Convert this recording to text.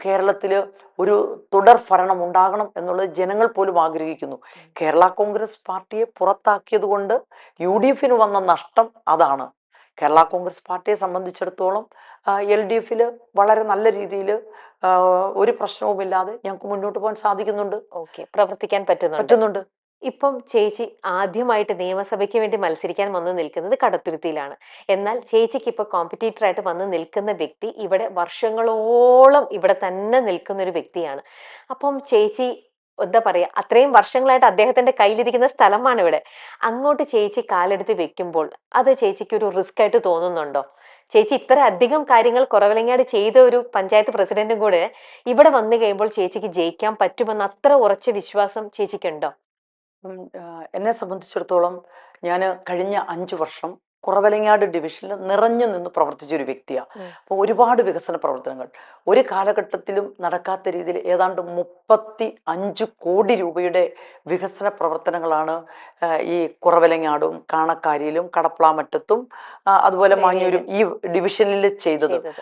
കേരളത്തിൽ ഒരു തുടർ ഭരണം ഉണ്ടാകണം എന്നുള്ളത് ജനങ്ങൾ പോലും ആഗ്രഹിക്കുന്നു. കേരള കോൺഗ്രസ് പാർട്ടിയെ പുറത്താക്കിയത് കൊണ്ട് UDF-ന് വന്ന നഷ്ടം അതാണ്. കേരള കോൺഗ്രസ് പാർട്ടിയെ സംബന്ധിച്ചിടത്തോളം LDF-ൽ വളരെ നല്ല രീതിയിൽ ഒരു പ്രശ്നവുമില്ലാതെ ഞങ്ങൾക്ക് മുന്നോട്ട് പോകാൻ സാധിക്കുന്നുണ്ട്, പ്രവർത്തിക്കാൻ പറ്റുന്നുണ്ട്. ഇപ്പം ചേച്ചി ആദ്യമായിട്ട് നിയമസഭയ്ക്ക് വേണ്ടി മത്സരിക്കാൻ വന്ന് നിൽക്കുന്നത് കടത്തുരുത്തിയിലാണ്. എന്നാൽ ചേച്ചിക്ക് ഇപ്പൊ കോമ്പറ്റീറ്റർ ആയിട്ട് വന്ന് നിൽക്കുന്ന വ്യക്തി ഇവിടെ വർഷങ്ങളോളം ഇവിടെ തന്നെ നിൽക്കുന്ന ഒരു വ്യക്തിയാണ്. അപ്പം ചേച്ചി എന്താ പറയാ, അത്രയും വർഷങ്ങളായിട്ട് അദ്ദേഹത്തിന്റെ കയ്യിലിരിക്കുന്ന സ്ഥലമാണ് ഇവിടെ. അങ്ങോട്ട് ചേച്ചി കാലെടുത്ത് വെക്കുമ്പോൾ അത് ചേച്ചിക്ക് ഒരു റിസ്ക് ആയിട്ട് തോന്നുന്നുണ്ടോ? ചേച്ചി ഇത്ര അധികം കാര്യങ്ങൾ കുറവലങ്ങാട് ചെയ്ത ഒരു പഞ്ചായത്ത് പ്രസിഡന്റും കൂടെ ഇവിടെ വന്നു കഴിയുമ്പോൾ ചേച്ചിക്ക് ജയിക്കാൻ പറ്റുമെന്ന് അത്ര ഉറച്ച വിശ്വാസം ചേച്ചിക്കുണ്ടോ? എന്നെ സംബന്ധിച്ചിടത്തോളം ഞാൻ കഴിഞ്ഞ 5 വർഷം കുറവലങ്ങാട് ഡിവിഷനിൽ നിറഞ്ഞു നിന്ന് പ്രവർത്തിച്ചൊരു വ്യക്തിയാണ്. അപ്പോൾ ഒരുപാട് വികസന പ്രവർത്തനങ്ങൾ ഒരു കാലഘട്ടത്തിലും നടക്കാത്ത രീതിയിൽ ഏതാണ്ട് 35 കോടി രൂപയുടെ വികസന പ്രവർത്തനങ്ങളാണ് ഈ കുറവലങ്ങാടും കാണക്കാരിയിലും കടപ്ലാമറ്റത്തും അതുപോലെ മാഞ്ഞൂരും ഈ ഡിവിഷനിൽ ചെയ്തത്.